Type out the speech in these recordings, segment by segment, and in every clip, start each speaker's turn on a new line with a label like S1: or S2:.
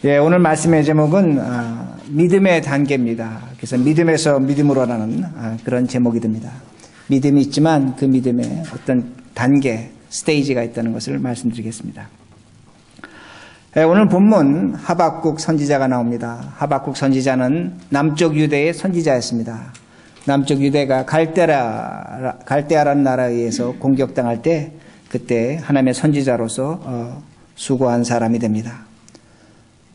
S1: 예, 오늘 말씀의 제목은 믿음의 단계입니다. 그래서 믿음에서 믿음으로라는 그런 제목이 됩니다. 믿음이 있지만 그 믿음에 어떤 단계, 스테이지가 있다는 것을 말씀드리겠습니다. 예, 오늘 본문 하박국 선지자가 나옵니다. 하박국 선지자는 남쪽 유대의 선지자였습니다. 남쪽 유대가 갈대아라는 나라에 의해서 공격당할 때 그때 하나님의 선지자로서 수고한 사람이 됩니다.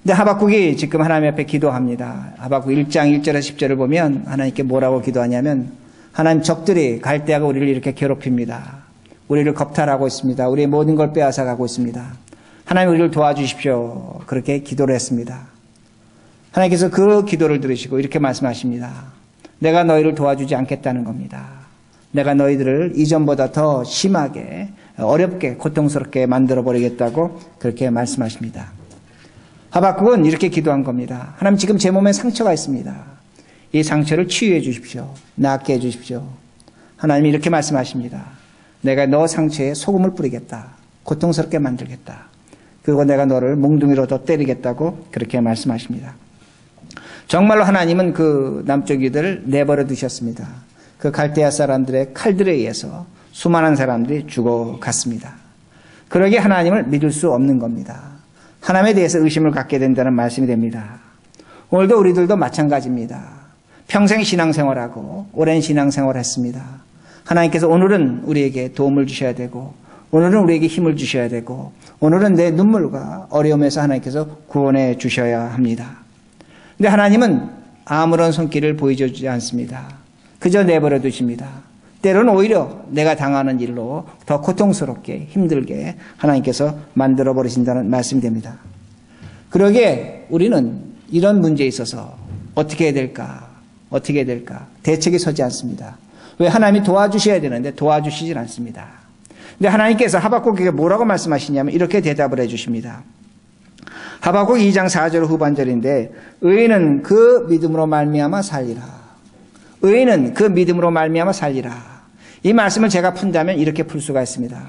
S1: 근데 하박국이 지금 하나님 앞에 기도합니다. 하박국 1장 1절에서 10절을 보면 하나님께 뭐라고 기도하냐면 하나님 적들이 갈대아가 우리를 이렇게 괴롭힙니다. 우리를 겁탈하고 있습니다. 우리의 모든 걸 빼앗아가고 있습니다. 하나님 우리를 도와주십시오. 그렇게 기도를 했습니다. 하나님께서 그 기도를 들으시고 이렇게 말씀하십니다. 내가 너희를 도와주지 않겠다는 겁니다. 내가 너희들을 이전보다 더 심하게 어렵게 고통스럽게 만들어버리겠다고 그렇게 말씀하십니다. 하박국은 이렇게 기도한 겁니다. 하나님 지금 제 몸에 상처가 있습니다. 이 상처를 치유해 주십시오. 낫게 해 주십시오. 하나님이 이렇게 말씀하십니다. 내가 너 상처에 소금을 뿌리겠다. 고통스럽게 만들겠다. 그리고 내가 너를 몽둥이로 더 때리겠다고 그렇게 말씀하십니다. 정말로 하나님은 그 남쪽 유대를 내버려 두셨습니다. 그 갈대아 사람들의 칼들에 의해서 수많은 사람들이 죽어갔습니다. 그러기에 하나님을 믿을 수 없는 겁니다. 하나님에 대해서 의심을 갖게 된다는 말씀이 됩니다. 오늘도 우리들도 마찬가지입니다. 평생 신앙생활하고 오랜 신앙생활을 했습니다. 하나님께서 오늘은 우리에게 도움을 주셔야 되고 오늘은 우리에게 힘을 주셔야 되고 오늘은 내 눈물과 어려움에서 하나님께서 구원해 주셔야 합니다. 근데 하나님은 아무런 손길을 보여주지 않습니다. 그저 내버려 두십니다. 때로는 오히려 내가 당하는 일로 더 고통스럽게 힘들게 하나님께서 만들어 버리신다는 말씀이 됩니다. 그러기에 우리는 이런 문제에 있어서 어떻게 해야 될까? 어떻게 해야 될까? 대책이 서지 않습니다. 왜 하나님이 도와주셔야 되는데 도와주시질 않습니다. 근데 하나님께서 하박국에게 뭐라고 말씀하시냐면 이렇게 대답을 해 주십니다. 하박국 2장 4절 후반절인데 의인은 그 믿음으로 말미암아 살리라. 의인은 그 믿음으로 말미암아 살리라. 이 말씀을 제가 푼다면 이렇게 풀 수가 있습니다.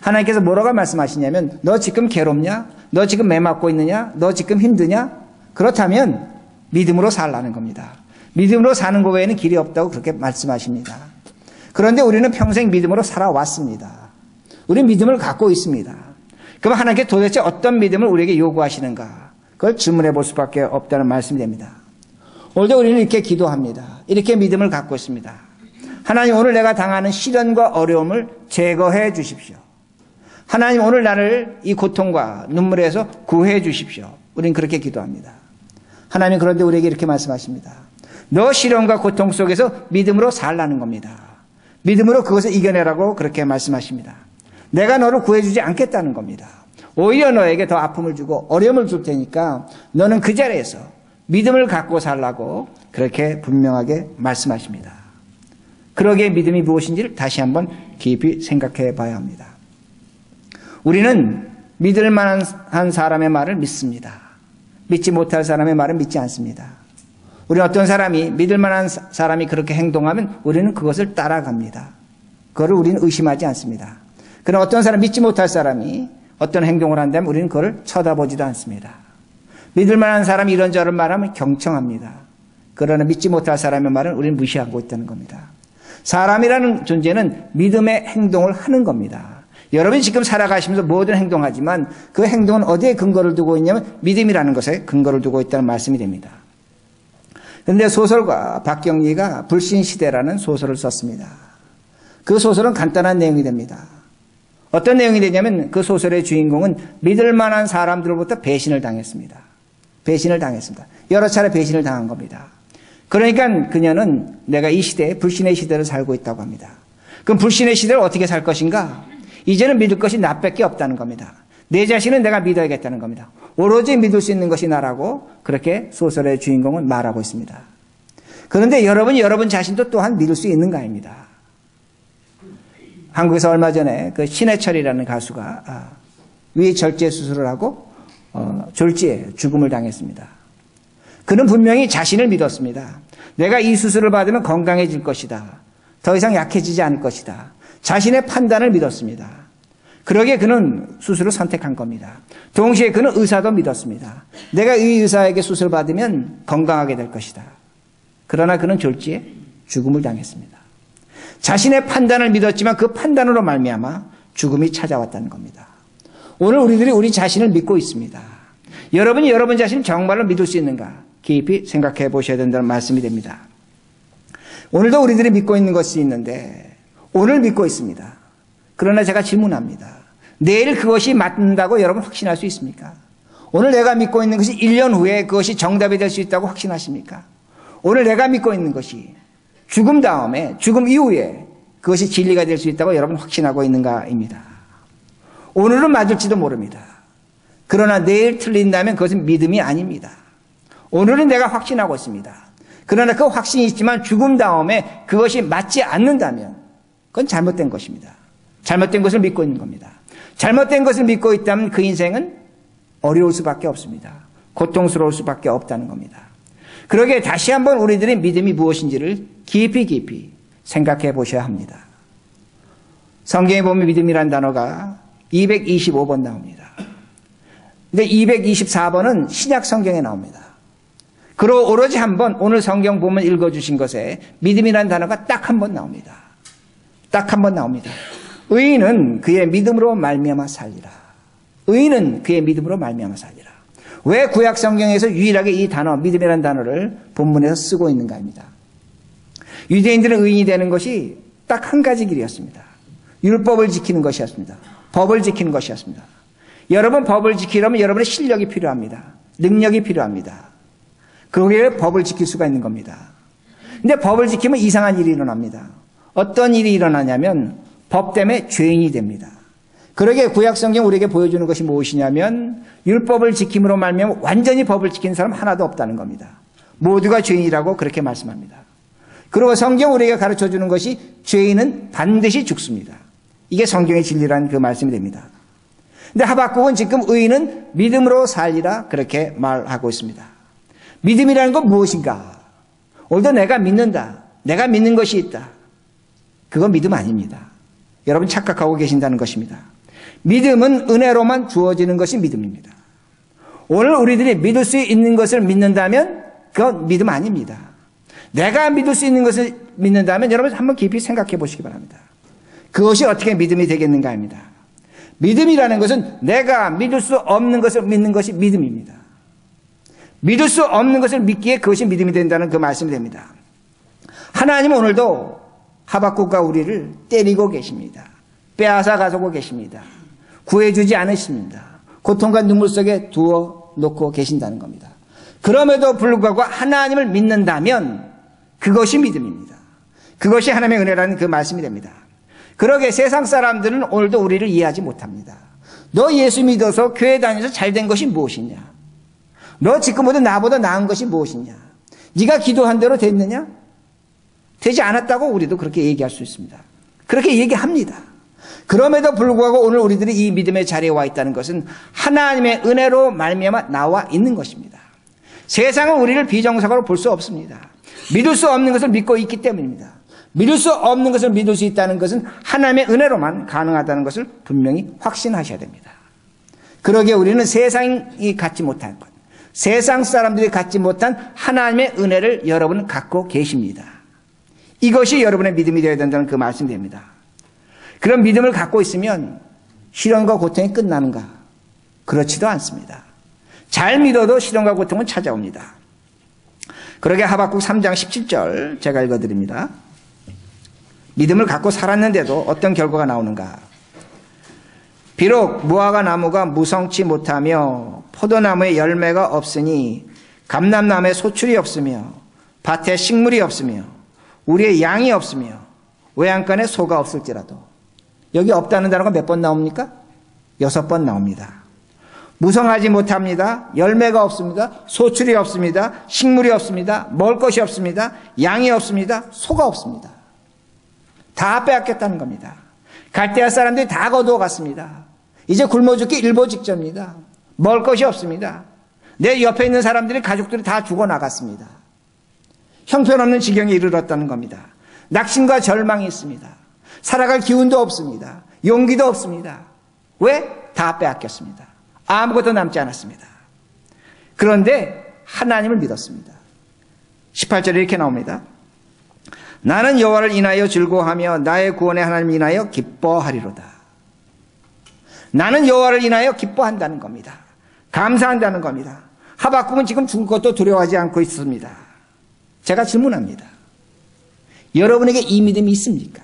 S1: 하나님께서 뭐라고 말씀하시냐면 너 지금 괴롭냐? 너 지금 매 맞고 있느냐? 너 지금 힘드냐? 그렇다면 믿음으로 살라는 겁니다. 믿음으로 사는 것 외에는 길이 없다고 그렇게 말씀하십니다. 그런데 우리는 평생 믿음으로 살아왔습니다. 우리 믿음을 갖고 있습니다. 그럼 하나님께 도대체 어떤 믿음을 우리에게 요구하시는가? 그걸 질문해 볼 수밖에 없다는 말씀이 됩니다. 오늘도 우리는 이렇게 기도합니다. 이렇게 믿음을 갖고 있습니다. 하나님 오늘 내가 당하는 시련과 어려움을 제거해 주십시오. 하나님 오늘 나를 이 고통과 눈물에서 구해 주십시오. 우리는 그렇게 기도합니다. 하나님 그런데 우리에게 이렇게 말씀하십니다. 너 시련과 고통 속에서 믿음으로 살라는 겁니다. 믿음으로 그것을 이겨내라고 그렇게 말씀하십니다. 내가 너를 구해주지 않겠다는 겁니다. 오히려 너에게 더 아픔을 주고 어려움을 줄 테니까 너는 그 자리에서 믿음을 갖고 살라고 그렇게 분명하게 말씀하십니다. 그러기에 믿음이 무엇인지를 다시 한번 깊이 생각해 봐야 합니다. 우리는 믿을 만한 사람의 말을 믿습니다. 믿지 못할 사람의 말은 믿지 않습니다. 우리는 어떤 사람이 믿을 만한 사람이 그렇게 행동하면 우리는 그것을 따라갑니다. 그거를 우리는 의심하지 않습니다. 그러나 어떤 사람 믿지 못할 사람이 어떤 행동을 한다면 우리는 그걸 쳐다보지도 않습니다. 믿을 만한 사람이 이런저런 말하면 경청합니다. 그러나 믿지 못할 사람의 말은 우리는 무시하고 있다는 겁니다. 사람이라는 존재는 믿음의 행동을 하는 겁니다. 여러분이 지금 살아가시면서 모든 행동하지만 그 행동은 어디에 근거를 두고 있냐면 믿음이라는 것에 근거를 두고 있다는 말씀이 됩니다. 그런데 소설가 박경리가 불신시대라는 소설을 썼습니다. 그 소설은 간단한 내용이 됩니다. 어떤 내용이 되냐면 그 소설의 주인공은 믿을 만한 사람들로부터 배신을 당했습니다. 배신을 당했습니다. 여러 차례 배신을 당한 겁니다. 그러니까 그녀는 내가 이 시대에 불신의 시대를 살고 있다고 합니다. 그럼 불신의 시대를 어떻게 살 것인가? 이제는 믿을 것이 나밖에 없다는 겁니다. 내 자신은 내가 믿어야겠다는 겁니다. 오로지 믿을 수 있는 것이 나라고 그렇게 소설의 주인공은 말하고 있습니다. 그런데 여러분이 여러분 자신도 또한 믿을 수 있는가입니다. 한국에서 얼마 전에 그 신해철이라는 가수가 위절제 수술을 하고 졸지에 죽음을 당했습니다. 그는 분명히 자신을 믿었습니다. 내가 이 수술을 받으면 건강해질 것이다. 더 이상 약해지지 않을 것이다. 자신의 판단을 믿었습니다. 그러기에 그는 수술을 선택한 겁니다. 동시에 그는 의사도 믿었습니다. 내가 이 의사에게 수술을 받으면 건강하게 될 것이다. 그러나 그는 졸지에 죽음을 당했습니다. 자신의 판단을 믿었지만 그 판단으로 말미암아 죽음이 찾아왔다는 겁니다. 오늘 우리들이 우리 자신을 믿고 있습니다. 여러분이 여러분 자신을 정말로 믿을 수 있는가? 깊이 생각해 보셔야 된다는 말씀이 됩니다. 오늘도 우리들이 믿고 있는 것이 있는데 오늘 믿고 있습니다. 그러나 제가 질문합니다. 내일 그것이 맞는다고 여러분 확신할 수 있습니까? 오늘 내가 믿고 있는 것이 1년 후에 그것이 정답이 될 수 있다고 확신하십니까? 오늘 내가 믿고 있는 것이 죽음 다음에, 죽음 이후에 그것이 진리가 될 수 있다고 여러분 확신하고 있는가입니다. 오늘은 맞을지도 모릅니다. 그러나 내일 틀린다면 그것은 믿음이 아닙니다. 오늘은 내가 확신하고 있습니다. 그러나 그 확신이 있지만 죽음 다음에 그것이 맞지 않는다면 그건 잘못된 것입니다. 잘못된 것을 믿고 있는 겁니다. 잘못된 것을 믿고 있다면 그 인생은 어려울 수밖에 없습니다. 고통스러울 수밖에 없다는 겁니다. 그러기에 다시 한번 우리들의 믿음이 무엇인지를 깊이 생각해 보셔야 합니다. 성경에 보면 믿음이라는 단어가 225번 나옵니다. 근데 224번은 신약 성경에 나옵니다. 그리고 오로지 한 번 오늘 성경 보면 읽어주신 것에 믿음이라는 단어가 딱 한 번 나옵니다. 딱 한 번 나옵니다. 의인은 그의 믿음으로 말미암아 살리라. 의인은 그의 믿음으로 말미암아 살리라. 왜 구약 성경에서 유일하게 이 단어 믿음이라는 단어를 본문에서 쓰고 있는가입니다. 유대인들은 의인이 되는 것이 딱 한 가지 길이었습니다. 율법을 지키는 것이었습니다. 법을 지키는 것이었습니다. 여러분 법을 지키려면 여러분의 실력이 필요합니다. 능력이 필요합니다. 그러기에 법을 지킬 수가 있는 겁니다. 근데 법을 지키면 이상한 일이 일어납니다. 어떤 일이 일어나냐면 법 때문에 죄인이 됩니다. 그러기에 구약성경 우리에게 보여주는 것이 무엇이냐면 율법을 지킴으로 말미암아 완전히 법을 지키는 사람 하나도 없다는 겁니다. 모두가 죄인이라고 그렇게 말씀합니다. 그리고 성경 우리에게 가르쳐주는 것이 죄인은 반드시 죽습니다. 이게 성경의 진리라는 그 말씀이 됩니다. 근데 하박국은 지금 의인은 믿음으로 살리라 그렇게 말하고 있습니다. 믿음이라는 건 무엇인가? 오늘도 내가 믿는다. 내가 믿는 것이 있다. 그건 믿음 아닙니다. 여러분 착각하고 계신다는 것입니다. 믿음은 은혜로만 주어지는 것이 믿음입니다. 오늘 우리들이 믿을 수 있는 것을 믿는다면 그건 믿음 아닙니다. 내가 믿을 수 있는 것을 믿는다면 여러분 한번 깊이 생각해 보시기 바랍니다. 그것이 어떻게 믿음이 되겠는가 합니다. 믿음이라는 것은 내가 믿을 수 없는 것을 믿는 것이 믿음입니다. 믿을 수 없는 것을 믿기에 그것이 믿음이 된다는 그 말씀이 됩니다. 하나님은 오늘도 하박국과 우리를 때리고 계십니다. 빼앗아 가지고 계십니다. 구해주지 않으십니다. 고통과 눈물 속에 두어 놓고 계신다는 겁니다. 그럼에도 불구하고 하나님을 믿는다면 그것이 믿음입니다. 그것이 하나님의 은혜라는 그 말씀이 됩니다. 그러게 세상 사람들은 오늘도 우리를 이해하지 못합니다. 너 예수 믿어서 교회 다녀서 잘된 것이 무엇이냐? 너 지금보다 나보다 나은 것이 무엇이냐? 네가 기도한 대로 됐느냐? 되지 않았다고 우리도 그렇게 얘기할 수 있습니다. 그렇게 얘기합니다. 그럼에도 불구하고 오늘 우리들이 이 믿음의 자리에 와 있다는 것은 하나님의 은혜로 말미암아 나와 있는 것입니다. 세상은 우리를 비정상으로 볼 수 없습니다. 믿을 수 없는 것을 믿고 있기 때문입니다. 믿을 수 없는 것을 믿을 수 있다는 것은 하나님의 은혜로만 가능하다는 것을 분명히 확신하셔야 됩니다. 그러기에 우리는 세상이 갖지 못할 것, 세상 사람들이 갖지 못한 하나님의 은혜를 여러분은 갖고 계십니다. 이것이 여러분의 믿음이 되어야 된다는 그 말씀이 됩니다. 그런 믿음을 갖고 있으면 시련과 고통이 끝나는가? 그렇지도 않습니다. 잘 믿어도 시련과 고통은 찾아옵니다. 그러게 하박국 3장 17절 제가 읽어드립니다. 믿음을 갖고 살았는데도 어떤 결과가 나오는가? 비록 무화과 나무가 무성치 못하며 포도나무에 열매가 없으니 감람나무에 소출이 없으며 밭에 식물이 없으며 우리의 양이 없으며 외양간에 소가 없을지라도. 여기 없다는 단어가 몇 번 나옵니까? 6번 나옵니다. 무성하지 못합니다. 열매가 없습니다. 소출이 없습니다. 식물이 없습니다. 먹을 것이 없습니다. 양이 없습니다. 소가 없습니다. 다 빼앗겼다는 겁니다. 갈대아 사람들이 다 거두어 갔습니다. 이제 굶어 죽기 일보 직전입니다. 먹을 것이 없습니다. 내 옆에 있는 사람들이 가족들이 다 죽어나갔습니다. 형편없는 지경에 이르렀다는 겁니다. 낙심과 절망이 있습니다. 살아갈 기운도 없습니다. 용기도 없습니다. 왜? 다 빼앗겼습니다. 아무것도 남지 않았습니다. 그런데 하나님을 믿었습니다. 18절에 이렇게 나옵니다. 나는 여호와를 인하여 즐거워하며 나의 구원의 하나님을 인하여 기뻐하리로다. 나는 여호와를 인하여 기뻐한다는 겁니다. 감사한다는 겁니다. 하박국은 지금 죽을 것도 두려워하지 않고 있습니다. 제가 질문합니다. 여러분에게 이 믿음이 있습니까?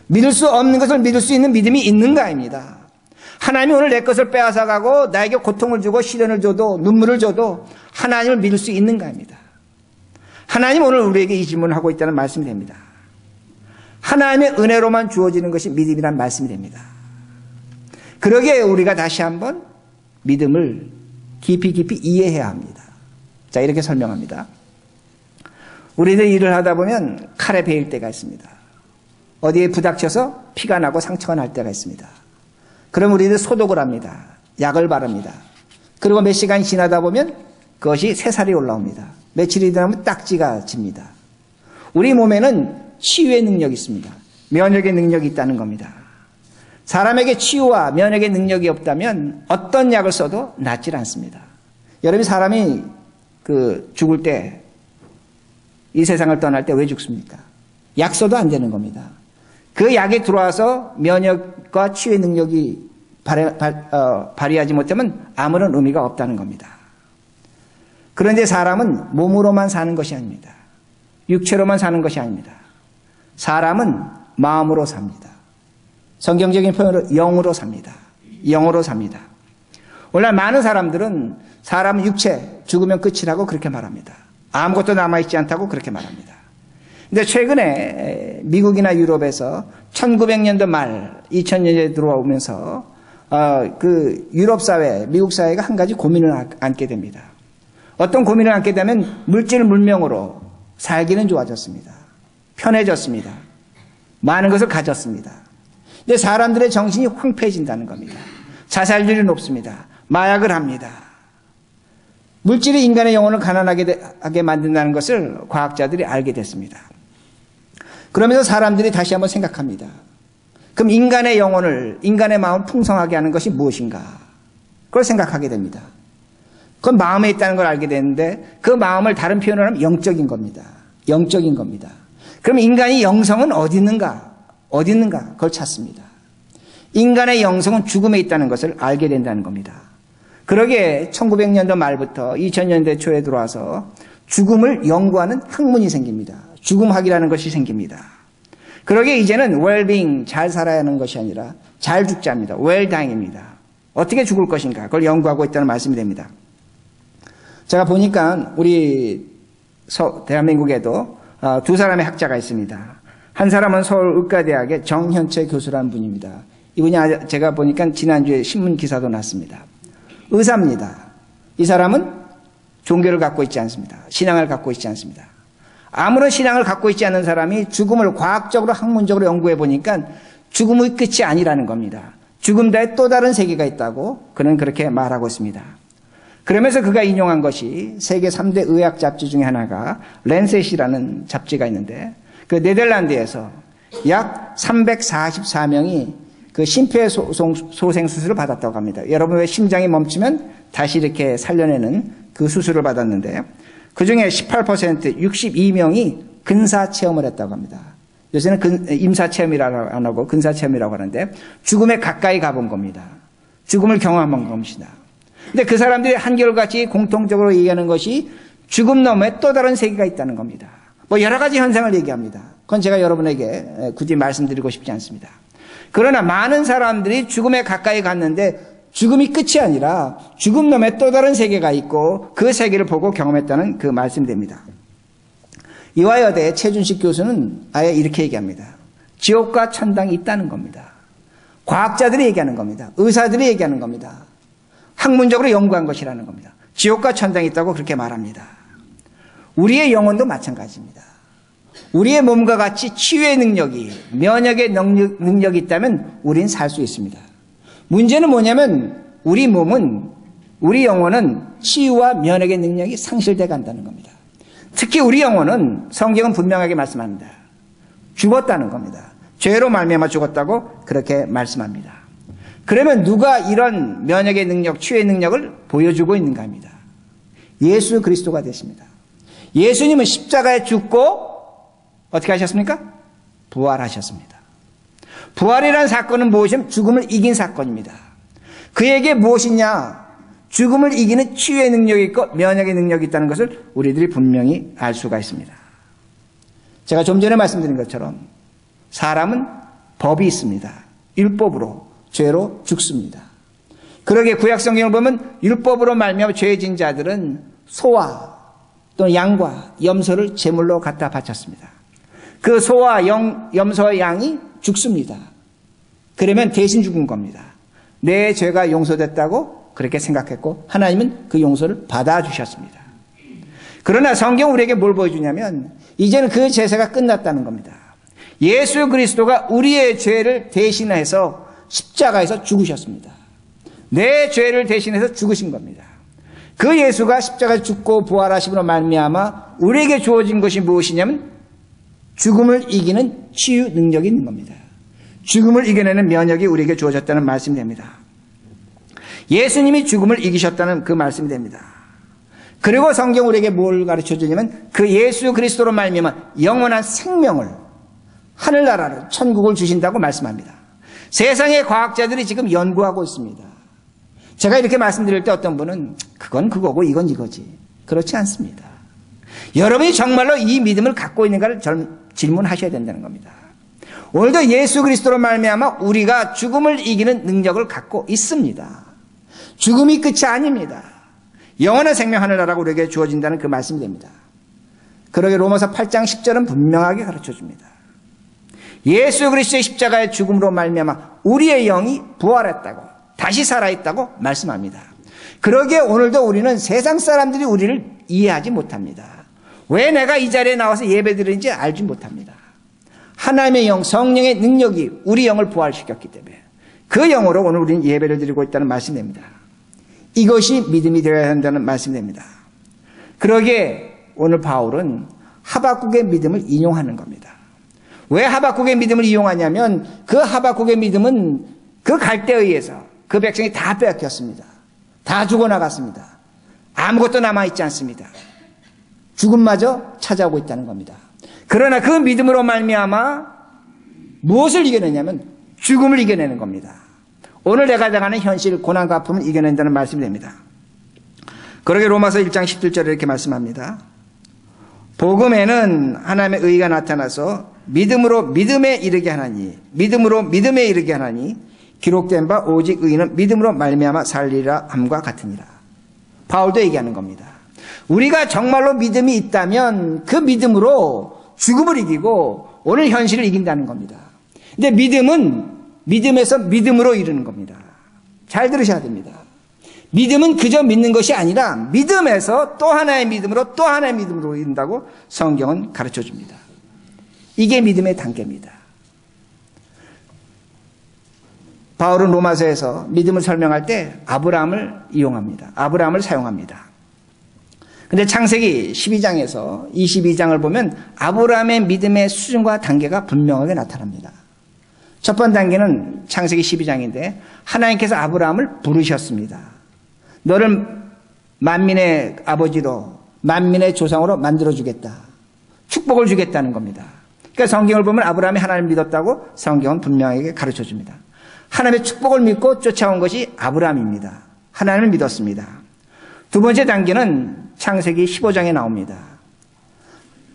S1: 믿을 수 없는 것을 믿을 수 있는 믿음이 있는가입니다. 하나님이 오늘 내 것을 빼앗아가고 나에게 고통을 주고 시련을 줘도 눈물을 줘도 하나님을 믿을 수 있는가입니다. 하나님 오늘 우리에게 이 질문을 하고 있다는 말씀이 됩니다. 하나님의 은혜로만 주어지는 것이 믿음이란 말씀이 됩니다. 그러기에 우리가 다시 한번 믿음을 깊이 이해해야 합니다. 자, 이렇게 설명합니다. 우리들 일을 하다 보면 칼에 베일 때가 있습니다. 어디에 부닥쳐서 피가 나고 상처가 날 때가 있습니다. 그럼 우리들 소독을 합니다. 약을 바릅니다. 그리고 몇 시간이 지나다 보면 그것이 새살이 올라옵니다. 며칠이 지나면 딱지가 칩니다. 우리 몸에는 치유의 능력이 있습니다. 면역의 능력이 있다는 겁니다. 사람에게 치유와 면역의 능력이 없다면 어떤 약을 써도 낫질 않습니다. 여러분이 사람이 죽을 때, 이 세상을 떠날 때 왜 죽습니까? 약 써도 안 되는 겁니다. 그 약이 들어와서 면역과 치유의 능력이 발휘하지 못하면 아무런 의미가 없다는 겁니다. 그런데 사람은 몸으로만 사는 것이 아닙니다. 육체로만 사는 것이 아닙니다. 사람은 마음으로 삽니다. 성경적인 표현으로 영으로 삽니다. 영으로 삽니다. 오늘 많은 사람들은 사람은 육체, 죽으면 끝이라고 그렇게 말합니다. 아무것도 남아있지 않다고 그렇게 말합니다. 근데 최근에 미국이나 유럽에서 1900년도 말, 2000년대에 들어오면서 유럽 사회, 미국 사회가 한 가지 고민을 안게 됩니다. 어떤 고민을 안게 되면 물질 문명으로 살기는 좋아졌습니다. 편해졌습니다. 많은 것을 가졌습니다. 근데 사람들의 정신이 황폐해진다는 겁니다. 자살률이 높습니다. 마약을 합니다. 물질이 인간의 영혼을 가난하게 만든다는 것을 과학자들이 알게 됐습니다. 그러면서 사람들이 다시 한번 생각합니다. 그럼 인간의 영혼을, 인간의 마음을 풍성하게 하는 것이 무엇인가? 그걸 생각하게 됩니다. 그건 마음에 있다는 걸 알게 되는데 그 마음을 다른 표현으로 하면 영적인 겁니다. 영적인 겁니다. 그럼 인간이 영성은 어디 있는가? 어디 있는가? 그걸 찾습니다. 인간의 영성은 죽음에 있다는 것을 알게 된다는 겁니다. 그러기에 1900년도 말부터 2000년대 초에 들어와서 죽음을 연구하는 학문이 생깁니다. 죽음학이라는 것이 생깁니다. 그러기에 이제는 well-being, 잘 살아야 하는 것이 아니라 잘 죽자입니다. well-dying입니다. 어떻게 죽을 것인가? 그걸 연구하고 있다는 말씀이 됩니다. 제가 보니까 우리 대한민국에도 두 사람의 학자가 있습니다. 한 사람은 서울의과대학의 정현채 교수라는 분입니다. 이분이 제가 보니까 지난주에 신문 기사도 났습니다. 의사입니다. 이 사람은 종교를 갖고 있지 않습니다. 신앙을 갖고 있지 않습니다. 아무런 신앙을 갖고 있지 않은 사람이 죽음을 과학적으로 학문적으로 연구해 보니까 죽음의 끝이 아니라는 겁니다. 죽음 다에 또 다른 세계가 있다고 그는 그렇게 말하고 있습니다. 그러면서 그가 인용한 것이 세계 3대 의학 잡지 중에 하나가 랜셋이라는 잡지가 있는데 그 네덜란드에서 약 344명이 그 심폐소생 수술을 받았다고 합니다. 여러분 왜 심장이 멈추면 다시 이렇게 살려내는 그 수술을 받았는데 그중에 18% 62명이 근사체험을 했다고 합니다. 요새는 임사체험이라고 안 하고 근사체험이라고 하는데 죽음에 가까이 가본 겁니다. 죽음을 경험한 겁니다. 근데 그 사람들이 한결같이 공통적으로 얘기하는 것이 죽음 너머에 또 다른 세계가 있다는 겁니다. 뭐 여러 가지 현상을 얘기합니다. 그건 제가 여러분에게 굳이 말씀드리고 싶지 않습니다. 그러나 많은 사람들이 죽음에 가까이 갔는데 죽음이 끝이 아니라 죽음 너머에 또 다른 세계가 있고 그 세계를 보고 경험했다는 그 말씀이 됩니다. 이화여대 최준식 교수는 아예 이렇게 얘기합니다. 지옥과 천당이 있다는 겁니다. 과학자들이 얘기하는 겁니다. 의사들이 얘기하는 겁니다. 학문적으로 연구한 것이라는 겁니다. 지옥과 천당이 있다고 그렇게 말합니다. 우리의 영혼도 마찬가지입니다. 우리의 몸과 같이 치유의 능력이, 면역의 능력이 있다면 우린 살 수 있습니다. 문제는 뭐냐면 우리 몸은, 우리 영혼은 치유와 면역의 능력이 상실돼 간다는 겁니다. 특히 우리 영혼은 성경은 분명하게 말씀합니다. 죽었다는 겁니다. 죄로 말미암아 죽었다고 그렇게 말씀합니다. 그러면 누가 이런 면역의 능력, 치유의 능력을 보여주고 있는가 합니다. 예수 그리스도가 되십니다. 예수님은 십자가에 죽고 어떻게 하셨습니까? 부활하셨습니다. 부활이라는 사건은 무엇이냐면 죽음을 이긴 사건입니다. 그에게 무엇이냐? 죽음을 이기는 치유의 능력이 있고 면역의 능력이 있다는 것을 우리들이 분명히 알 수가 있습니다. 제가 좀 전에 말씀드린 것처럼 사람은 법이 있습니다. 율법으로, 죄로 죽습니다. 그러기에 구약성경을 보면 율법으로 말미암아 죄진 자들은 소와 또는 양과 염소를 제물로 갖다 바쳤습니다. 그 소와 염소와 양이 죽습니다. 그러면 대신 죽은 겁니다. 내 죄가 용서됐다고 그렇게 생각했고 하나님은 그 용서를 받아주셨습니다. 그러나 성경은 우리에게 뭘 보여주냐면 이제는 그 제사가 끝났다는 겁니다. 예수 그리스도가 우리의 죄를 대신해서 십자가에서 죽으셨습니다. 내 죄를 대신해서 죽으신 겁니다. 그 예수가 십자가에 죽고 부활하심으로 말미암아 우리에게 주어진 것이 무엇이냐면 죽음을 이기는 치유 능력이 있는 겁니다. 죽음을 이겨내는 면역이 우리에게 주어졌다는 말씀이 됩니다. 예수님이 죽음을 이기셨다는 그 말씀이 됩니다. 그리고 성경 우리에게 뭘 가르쳐 주냐면 그 예수 그리스도로 말미암아 영원한 생명을 하늘나라를 천국을 주신다고 말씀합니다. 세상의 과학자들이 지금 연구하고 있습니다. 제가 이렇게 말씀드릴 때 어떤 분은 그건 그거고 이건 이거지. 그렇지 않습니다. 여러분이 정말로 이 믿음을 갖고 있는가를 질문하셔야 된다는 겁니다. 오늘도 예수 그리스도로 말미암아 우리가 죽음을 이기는 능력을 갖고 있습니다. 죽음이 끝이 아닙니다. 영원한 생명 하늘나라가 우리에게 주어진다는 그 말씀이 됩니다. 그러게 로마서 8장 10절은 분명하게 가르쳐줍니다. 예수 그리스도의 십자가의 죽음으로 말미암아 우리의 영이 부활했다고 다시 살아있다고 말씀합니다. 그러기에 오늘도 우리는 세상 사람들이 우리를 이해하지 못합니다. 왜 내가 이 자리에 나와서 예배드리는지 알지 못합니다. 하나님의 영, 성령의 능력이 우리 영을 부활시켰기 때문에 그 영으로 오늘 우리는 예배를 드리고 있다는 말씀이 됩니다. 이것이 믿음이 되어야 한다는 말씀이 됩니다. 그러기에 오늘 바울은 하박국의 믿음을 인용하는 겁니다. 왜 하박국의 믿음을 이용하냐면 그 하박국의 믿음은 그 갈대에 의해서 그 백성이 다 빼앗겼습니다. 다 죽어나갔습니다. 아무것도 남아있지 않습니다. 죽음마저 찾아오고 있다는 겁니다. 그러나 그 믿음으로 말미암아 무엇을 이겨내냐면 죽음을 이겨내는 겁니다. 오늘 내가 당하는 현실, 고난과 아픔을 이겨낸다는 말씀이 됩니다. 그러게 로마서 1장 17절에 이렇게 말씀합니다. 복음에는 하나님의 의가 나타나서 믿음으로 믿음에 이르게 하나니 믿음으로 믿음에 이르게 하나니 기록된 바 오직 의인은 믿음으로 말미암아 살리라 함과 같으니라. 바울도 얘기하는 겁니다. 우리가 정말로 믿음이 있다면 그 믿음으로 죽음을 이기고 오늘 현실을 이긴다는 겁니다. 근데 믿음은 믿음에서 믿음으로 이르는 겁니다. 잘 들으셔야 됩니다. 믿음은 그저 믿는 것이 아니라 믿음에서 또 하나의 믿음으로 또 하나의 믿음으로 이른다고 성경은 가르쳐 줍니다. 이게 믿음의 단계입니다. 바울은 로마서에서 믿음을 설명할 때 아브라함을 이용합니다. 아브라함을 사용합니다. 근데 창세기 12장에서 22장을 보면 아브라함의 믿음의 수준과 단계가 분명하게 나타납니다. 첫 번째 단계는 창세기 12장인데 하나님께서 아브라함을 부르셨습니다. 너를 만민의 아버지로 만민의 조상으로 만들어주겠다. 축복을 주겠다는 겁니다. 그러니까 성경을 보면 아브라함이 하나님을 믿었다고 성경은 분명하게 가르쳐줍니다. 하나님의 축복을 믿고 쫓아온 것이 아브라함입니다. 하나님을 믿었습니다. 두 번째 단계는 창세기 15장에 나옵니다.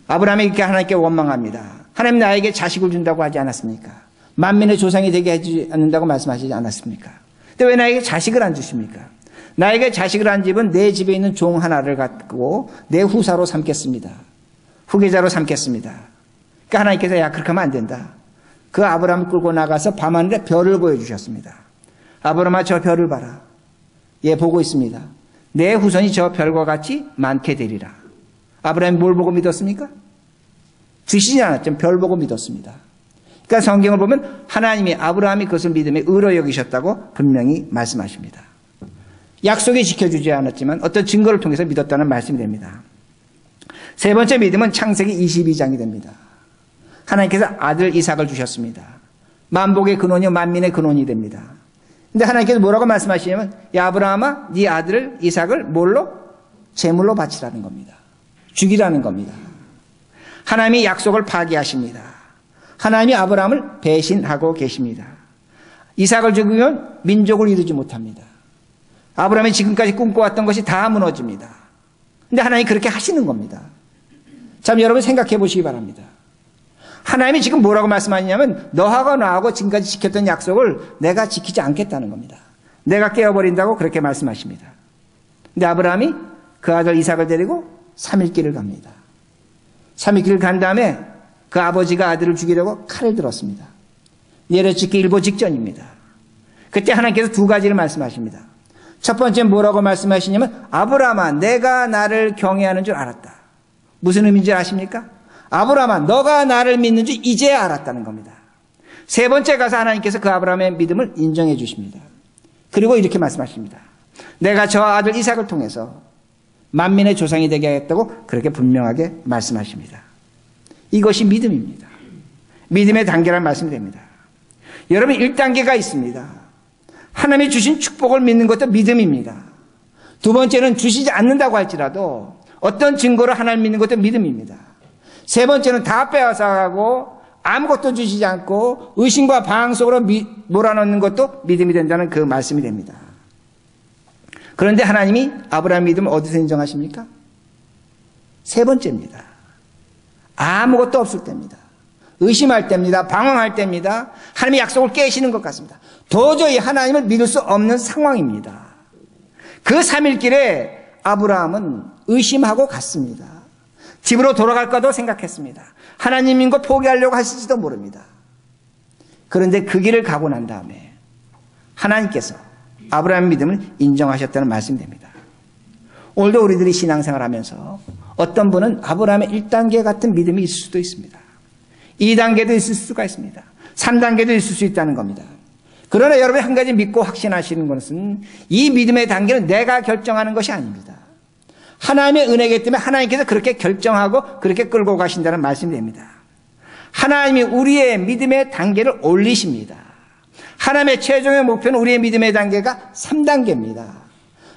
S1: 아브라함이 이렇게 하나님께 원망합니다. 하나님 나에게 자식을 준다고 하지 않았습니까? 만민의 조상이 되게 하지 않는다고 말씀하시지 않았습니까? 근데 왜 나에게 자식을 안 주십니까? 나에게 자식을 안 집은 내 집에 있는 종 하나를 갖고 내 후사로 삼겠습니다. 후계자로 삼겠습니다. 그러니까 하나님께서 야 그렇게 하면 안 된다. 그 아브라함을 끌고 나가서 밤하늘에 별을 보여주셨습니다. 아브라함아 저 별을 봐라. 예 보고 있습니다. 내 후손이 저 별과 같이 많게 되리라. 아브라함이 뭘 보고 믿었습니까? 주시지 않았지만 별 보고 믿었습니다. 그러니까 성경을 보면 하나님이 아브라함이 그것을 믿음에 의로 여기셨다고 분명히 말씀하십니다. 약속이 지켜주지 않았지만 어떤 증거를 통해서 믿었다는 말씀이 됩니다. 세 번째 믿음은 창세기 22장이 됩니다. 하나님께서 아들 이삭을 주셨습니다. 만복의 근원이요 만민의 근원이 됩니다. 근데 하나님께서 뭐라고 말씀하시냐면 야 아브라함아 네 아들을 이삭을 뭘로? 제물로 바치라는 겁니다. 죽이라는 겁니다. 하나님이 약속을 파기하십니다. 하나님이 아브라함을 배신하고 계십니다. 이삭을 죽이면 민족을 이루지 못합니다. 아브라함이 지금까지 꿈꿔왔던 것이 다 무너집니다. 근데 하나님이 그렇게 하시는 겁니다. 참 여러분 생각해 보시기 바랍니다. 하나님이 지금 뭐라고 말씀하시냐면 너하고 나하고 지금까지 지켰던 약속을 내가 지키지 않겠다는 겁니다. 내가 깨어버린다고 그렇게 말씀하십니다. 근데 아브라함이 그 아들 이삭을 데리고 3일길을 갑니다. 3일길을 간 다음에 그 아버지가 아들을 죽이려고 칼을 들었습니다. 예언짓기 일보 직전입니다. 그때 하나님께서 두 가지를 말씀하십니다. 첫 번째 뭐라고 말씀하시냐면 아브라함아 내가 나를 경외하는 줄 알았다. 무슨 의미인지 아십니까? 아브라함아 너가 나를 믿는 줄 이제 알았다는 겁니다. 세 번째 가서 하나님께서 그 아브라함의 믿음을 인정해 주십니다. 그리고 이렇게 말씀하십니다. 내가 저 아들 이삭을 통해서 만민의 조상이 되게 하겠다고 그렇게 분명하게 말씀하십니다. 이것이 믿음입니다. 믿음의 단계란 말씀이 됩니다. 여러분 1단계가 있습니다. 하나님이 주신 축복을 믿는 것도 믿음입니다. 두 번째는 주시지 않는다고 할지라도 어떤 증거로 하나님 믿는 것도 믿음입니다. 세 번째는 다 빼앗아가고 아무것도 주시지 않고 의심과 방황 속으로 몰아넣는 것도 믿음이 된다는 그 말씀이 됩니다. 그런데 하나님이 아브라함 믿음을 어디서 인정하십니까? 세 번째입니다. 아무것도 없을 때입니다. 의심할 때입니다. 방황할 때입니다. 하나님의 약속을 깨시는 것 같습니다. 도저히 하나님을 믿을 수 없는 상황입니다. 그 3일길에 아브라함은 의심하고 갔습니다. 집으로 돌아갈까도 생각했습니다. 하나님인 거 포기하려고 하실지도 모릅니다. 그런데 그 길을 가고 난 다음에 하나님께서 아브라함의 믿음을 인정하셨다는 말씀이 됩니다. 오늘도 우리들이 신앙생활하면서 어떤 분은 아브라함의 1단계 같은 믿음이 있을 수도 있습니다. 2단계도 있을 수가 있습니다. 3단계도 있을 수 있다는 겁니다. 그러나 여러분이 한 가지 믿고 확신하시는 것은 이 믿음의 단계는 내가 결정하는 것이 아닙니다. 하나님의 은혜이기 때문에 하나님께서 그렇게 결정하고 그렇게 끌고 가신다는 말씀이 됩니다. 하나님이 우리의 믿음의 단계를 올리십니다. 하나님의 최종의 목표는 우리의 믿음의 단계가 3단계입니다.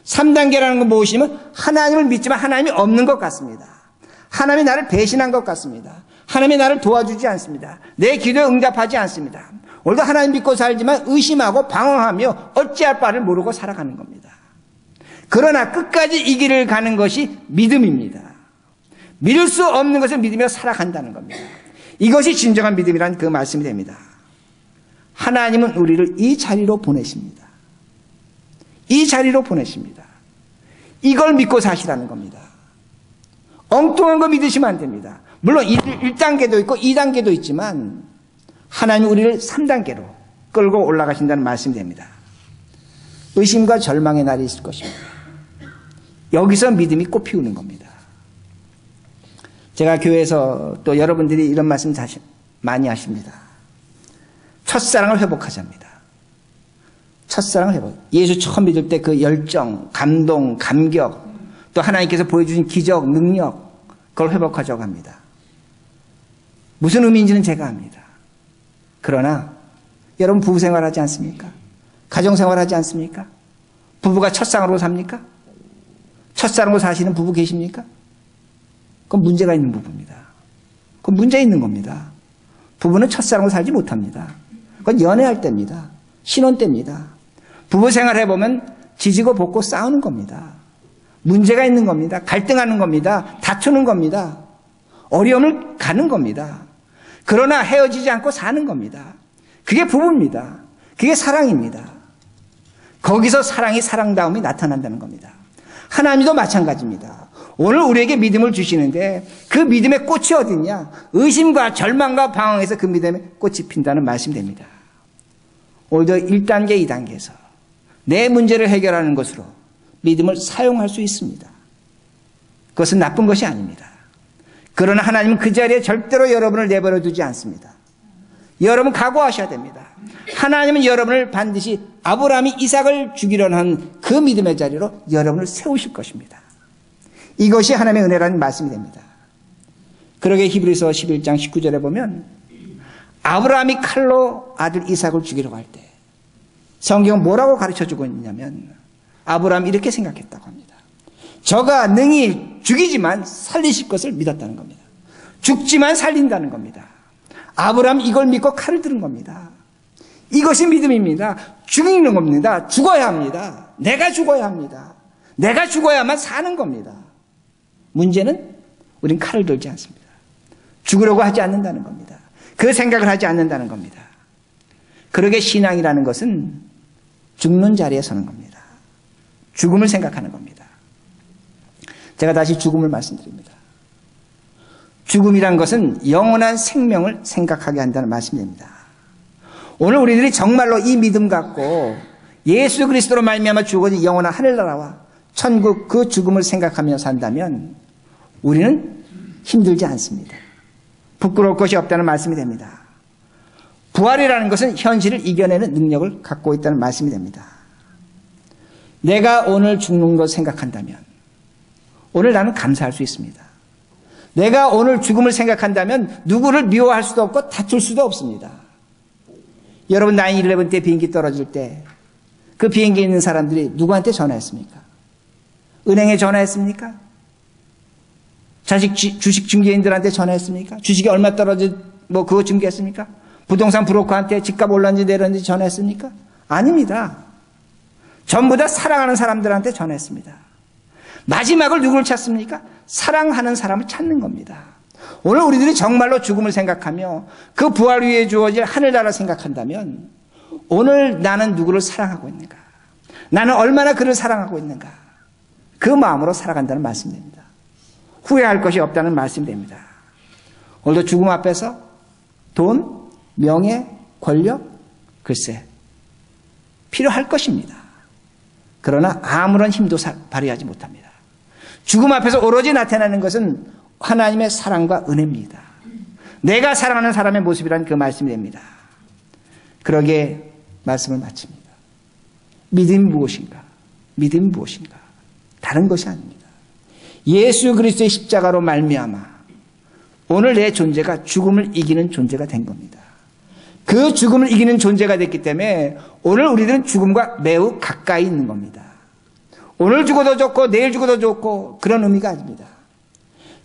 S1: 3단계라는 건 무엇이냐면 하나님을 믿지만 하나님이 없는 것 같습니다. 하나님이 나를 배신한 것 같습니다. 하나님이 나를 도와주지 않습니다. 내 기도에 응답하지 않습니다. 오늘도 하나님 믿고 살지만 의심하고 방황하며 어찌할 바를 모르고 살아가는 겁니다. 그러나 끝까지 이 길을 가는 것이 믿음입니다. 믿을 수 없는 것을 믿으며 살아간다는 겁니다. 이것이 진정한 믿음이란 그 말씀이 됩니다. 하나님은 우리를 이 자리로 보내십니다. 이 자리로 보내십니다. 이걸 믿고 사시라는 겁니다. 엉뚱한 거 믿으시면 안 됩니다. 물론 1단계도 있고 2단계도 있지만 하나님이 우리를 3단계로 끌고 올라가신다는 말씀이 됩니다. 의심과 절망의 날이 있을 것입니다. 여기서 믿음이 꽃피우는 겁니다. 제가 교회에서 또 여러분들이 이런 말씀 많이 하십니다. 첫사랑을 회복하자입니다. 첫사랑을 회복. 예수 처음 믿을 때 그 열정, 감동, 감격, 또 하나님께서 보여주신 기적, 능력, 그걸 회복하자고 합니다. 무슨 의미인지는 제가 압니다. 그러나 여러분 부부 생활하지 않습니까? 가정 생활하지 않습니까? 부부가 첫사랑으로 삽니까? 첫사랑으로 사시는 부부 계십니까? 그건 문제가 있는 부부입니다. 그건 문제 있는 겁니다. 부부는 첫사랑으로 살지 못합니다. 그건 연애할 때입니다. 신혼 때입니다. 부부 생활 해보면 지지고 볶고 싸우는 겁니다. 문제가 있는 겁니다. 갈등하는 겁니다. 다투는 겁니다. 어려움을 가는 겁니다. 그러나 헤어지지 않고 사는 겁니다. 그게 부부입니다. 그게 사랑입니다. 거기서 사랑이 사랑다움이 나타난다는 겁니다. 하나님도 마찬가지입니다. 오늘 우리에게 믿음을 주시는데 그 믿음의 꽃이 어디냐? 의심과 절망과 방황에서 그 믿음의 꽃이 핀다는 말씀이 됩니다. 오늘도 1단계, 2단계에서 내 문제를 해결하는 것으로 믿음을 사용할 수 있습니다. 그것은 나쁜 것이 아닙니다. 그러나 하나님은 그 자리에 절대로 여러분을 내버려 두지 않습니다. 여러분 각오하셔야 됩니다. 하나님은 여러분을 반드시 아브라함이 이삭을 죽이려는 한 그 믿음의 자리로 여러분을 세우실 것입니다. 이것이 하나님의 은혜라는 말씀이 됩니다. 그러게 히브리서 11장 19절에 보면 아브라함이 칼로 아들 이삭을 죽이려고 할 때 성경은 뭐라고 가르쳐주고 있냐면 아브라함이 이렇게 생각했다고 합니다. 저가 능히 죽이지만 살리실 것을 믿었다는 겁니다. 죽지만 살린다는 겁니다. 아브라함 이걸 믿고 칼을 들은 겁니다. 이것이 믿음입니다. 죽이는 겁니다. 죽어야 합니다. 내가 죽어야 합니다. 내가 죽어야만 사는 겁니다. 문제는 우린 칼을 들지 않습니다. 죽으려고 하지 않는다는 겁니다. 그 생각을 하지 않는다는 겁니다. 그러게 신앙이라는 것은 죽는 자리에 서는 겁니다. 죽음을 생각하는 겁니다. 제가 다시 죽음을 말씀드립니다. 죽음이란 것은 영원한 생명을 생각하게 한다는 말씀입니다. 오늘 우리들이 정말로 이 믿음 갖고 예수 그리스도로 말미암아 죽어진 영원한 하늘나라와 천국 그 죽음을 생각하며 산다면 우리는 힘들지 않습니다. 부끄러울 것이 없다는 말씀이 됩니다. 부활이라는 것은 현실을 이겨내는 능력을 갖고 있다는 말씀이 됩니다. 내가 오늘 죽는 것 생각한다면 오늘 나는 감사할 수 있습니다. 내가 오늘 죽음을 생각한다면 누구를 미워할 수도 없고 다툴 수도 없습니다. 여러분 9/11 때 비행기 떨어질 때 그 비행기에 있는 사람들이 누구한테 전화했습니까? 은행에 전화했습니까? 주식 중개인들한테 전화했습니까? 주식이 얼마 떨어져 그거 중개했습니까? 부동산 브로커한테 집값 올랐는지 내렸는지 전화했습니까? 아닙니다. 전부 다 사랑하는 사람들한테 전화했습니다. 마지막을 누구를 찾습니까? 사랑하는 사람을 찾는 겁니다. 오늘 우리들이 정말로 죽음을 생각하며 그 부활 위에 주어질 하늘나라를 생각한다면 오늘 나는 누구를 사랑하고 있는가? 나는 얼마나 그를 사랑하고 있는가? 그 마음으로 살아간다는 말씀입니다. 후회할 것이 없다는 말씀입니다. 오늘도 죽음 앞에서 돈, 명예, 권력, 글쎄 필요할 것입니다. 그러나 아무런 힘도 발휘하지 못합니다. 죽음 앞에서 오로지 나타나는 것은 하나님의 사랑과 은혜입니다. 내가 사랑하는 사람의 모습이란 그 말씀이 됩니다. 그러기에 말씀을 마칩니다. 믿음이 무엇인가? 믿음이 무엇인가? 다른 것이 아닙니다. 예수 그리스도의 십자가로 말미암아 오늘 내 존재가 죽음을 이기는 존재가 된 겁니다. 그 죽음을 이기는 존재가 됐기 때문에 오늘 우리들은 죽음과 매우 가까이 있는 겁니다. 오늘 죽어도 좋고 내일 죽어도 좋고 그런 의미가 아닙니다.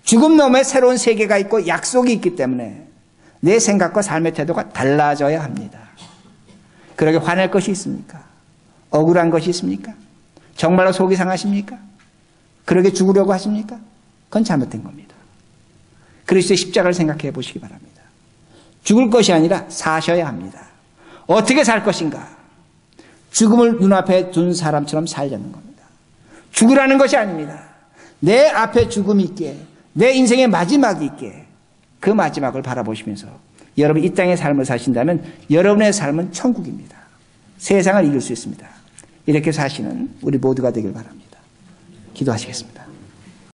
S1: 죽음 너머에 새로운 세계가 있고 약속이 있기 때문에 내 생각과 삶의 태도가 달라져야 합니다. 그러게 화낼 것이 있습니까? 억울한 것이 있습니까? 정말로 속이 상하십니까? 그러게 죽으려고 하십니까? 그건 잘못된 겁니다. 그리스도의 십자가를 생각해 보시기 바랍니다. 죽을 것이 아니라 사셔야 합니다. 어떻게 살 것인가? 죽음을 눈앞에 둔 사람처럼 살려는 겁니다. 죽으라는 것이 아닙니다. 내 앞에 죽음이 있기에 내 인생의 마지막이 있기에 그 마지막을 바라보시면서 여러분 이 땅의 삶을 사신다면 여러분의 삶은 천국입니다. 세상을 이길 수 있습니다. 이렇게 사시는 우리 모두가 되길 바랍니다. 기도하시겠습니다.